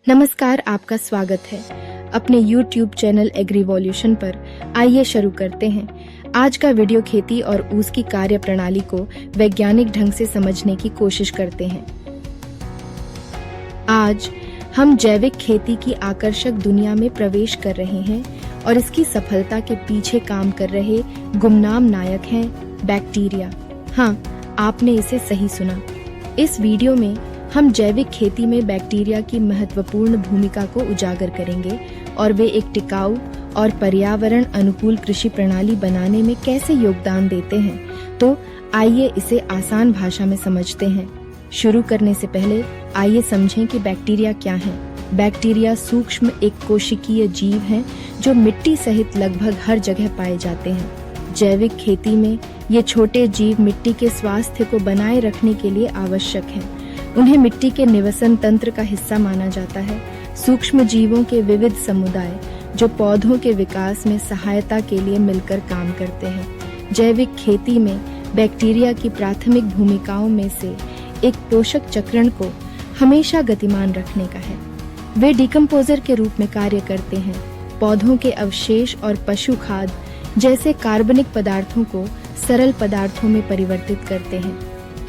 नमस्कार, आपका स्वागत है अपने YouTube चैनल एग्रीवॉल्यूशन पर। आइए शुरू करते हैं। आज का वीडियो खेती और उसकी कार्य प्रणाली को वैज्ञानिक ढंग से समझने की कोशिश करते हैं। आज हम जैविक खेती की आकर्षक दुनिया में प्रवेश कर रहे हैं और इसकी सफलता के पीछे काम कर रहे गुमनाम नायक हैं बैक्टीरिया। हाँ, आपने इसे सही सुना। इस वीडियो में हम जैविक खेती में बैक्टीरिया की महत्वपूर्ण भूमिका को उजागर करेंगे और वे एक टिकाऊ और पर्यावरण अनुकूल कृषि प्रणाली बनाने में कैसे योगदान देते हैं। तो आइए इसे आसान भाषा में समझते हैं। शुरू करने से पहले आइए समझें कि बैक्टीरिया क्या है। बैक्टीरिया सूक्ष्म एक कोशिकीय जीव हैं जो मिट्टी सहित लगभग हर जगह पाए जाते हैं। जैविक खेती में ये छोटे जीव मिट्टी के स्वास्थ्य को बनाए रखने के लिए आवश्यक हैं। उन्हें मिट्टी के निवसन तंत्र का हिस्सा माना जाता है। सूक्ष्म जीवों के विविध समुदाय जो पौधों के विकास में सहायता के लिए मिलकर काम करते हैं। जैविक खेती में बैक्टीरिया की प्राथमिक भूमिकाओं में से एक पोषक चक्रण को हमेशा गतिमान रखने का है। वे डिकम्पोजर के रूप में कार्य करते हैं। पौधों के अवशेष और पशु खाद्य जैसे कार्बनिक पदार्थों को सरल पदार्थों में परिवर्तित करते हैं।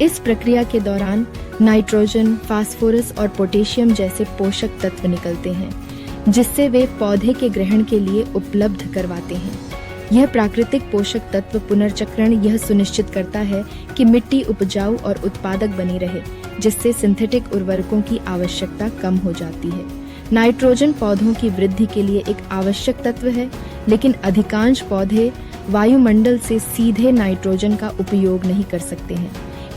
इस प्रक्रिया के दौरान नाइट्रोजन, फास्फोरस और पोटेशियम जैसे पोषक तत्व निकलते हैं जिससे वे पौधे के ग्रहण के लिए उपलब्ध करवाते हैं। यह प्राकृतिक पोषक तत्व पुनर्चक्रण यह सुनिश्चित करता है कि मिट्टी उपजाऊ और उत्पादक बनी रहे, जिससे सिंथेटिक उर्वरकों की आवश्यकता कम हो जाती है। नाइट्रोजन पौधों की वृद्धि के लिए एक आवश्यक तत्व है, लेकिन अधिकांश पौधे वायुमंडल से सीधे नाइट्रोजन का उपयोग नहीं कर सकते हैं।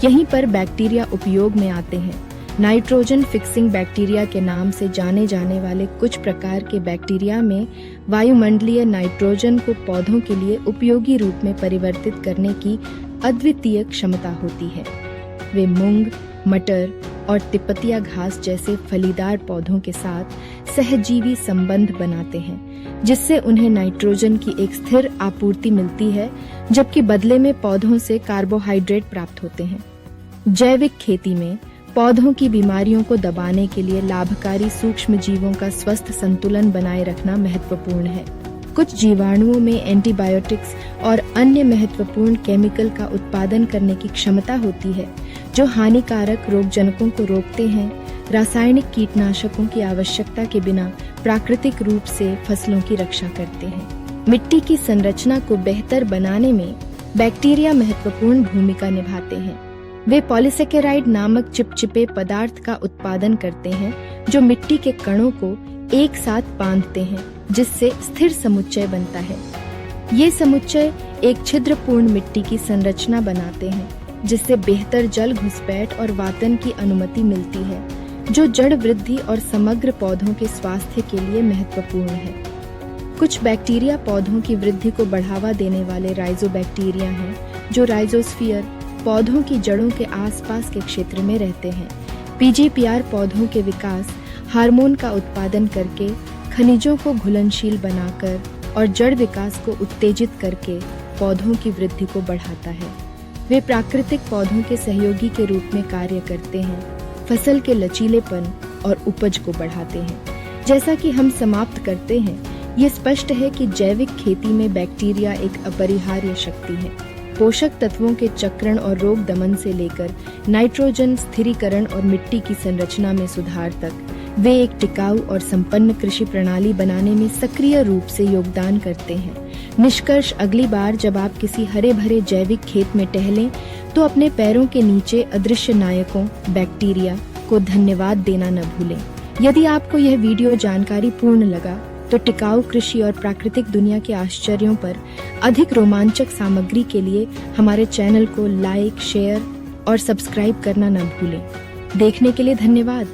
यहीं पर बैक्टीरिया उपयोग में आते हैं। नाइट्रोजन फिक्सिंग बैक्टीरिया के नाम से जाने जाने वाले कुछ प्रकार के बैक्टीरिया में वायुमंडलीय नाइट्रोजन को पौधों के लिए उपयोगी रूप में परिवर्तित करने की अद्वितीय क्षमता होती है। वे मूंग, मटर और तिपतिया घास जैसे फलीदार पौधों के साथ सहजीवी संबंध बनाते हैं, जिससे उन्हें नाइट्रोजन की एक स्थिर आपूर्ति मिलती है, जबकि बदले में पौधों से कार्बोहाइड्रेट प्राप्त होते हैं। जैविक खेती में पौधों की बीमारियों को दबाने के लिए लाभकारी सूक्ष्म जीवों का स्वस्थ संतुलन बनाए रखना महत्वपूर्ण है। कुछ जीवाणुओं में एंटीबायोटिक्स और अन्य महत्वपूर्ण केमिकल का उत्पादन करने की क्षमता होती है, जो हानिकारक रोगजनकों को रोकते हैं। रासायनिक कीटनाशकों की आवश्यकता के बिना प्राकृतिक रूप से फसलों की रक्षा करते हैं। मिट्टी की संरचना को बेहतर बनाने में बैक्टीरिया महत्वपूर्ण भूमिका निभाते हैं। वे पॉलीसेकेराइड नामक चिपचिपे पदार्थ का उत्पादन करते हैं जो मिट्टी के कणों को एक साथ बांधते हैं, जिससे स्थिर समुच्चय बनता है। ये समुच्चय एक छिद्रपूर्ण मिट्टी की संरचना बनाते हैं, जिससे बेहतर जल घुसपैठ और वातन की अनुमति मिलती है, जो जड़ वृद्धि और समग्र पौधों के स्वास्थ्य के लिए महत्वपूर्ण है। कुछ बैक्टीरिया पौधों की वृद्धि को बढ़ावा देने वाले राइजोबैक्टीरिया हैं, जो राइजोस्फीयर पौधों की जड़ों के आसपास के क्षेत्र में रहते हैं। पीजीपीआर पौधों के विकास हार्मोन का उत्पादन करके, खनिजों को घुलनशील बनाकर और जड़ विकास को उत्तेजित करके पौधों की वृद्धि को बढ़ाता है। वे प्राकृतिक पौधों के सहयोगी के रूप में कार्य करते हैं, फसल के लचीलेपन और उपज को बढ़ाते हैं। जैसा कि हम समाप्त करते हैं, ये स्पष्ट है कि जैविक खेती में बैक्टीरिया एक अपरिहार्य शक्ति है। पोषक तत्वों के चक्रण और रोग दमन से लेकर नाइट्रोजन स्थिरीकरण और मिट्टी की संरचना में सुधार तक, वे एक टिकाऊ और संपन्न कृषि प्रणाली बनाने में सक्रिय रूप से योगदान करते हैं। निष्कर्ष, अगली बार जब आप किसी हरे भरे जैविक खेत में टहलें, तो अपने पैरों के नीचे अदृश्य नायकों बैक्टीरिया को धन्यवाद देना न भूलें। यदि आपको यह वीडियो जानकारी पूर्ण लगा, तो टिकाऊ कृषि और प्राकृतिक दुनिया के आश्चर्यों पर अधिक रोमांचक सामग्री के लिए हमारे चैनल को लाइक, शेयर और सब्सक्राइब करना न भूलें। देखने के लिए धन्यवाद।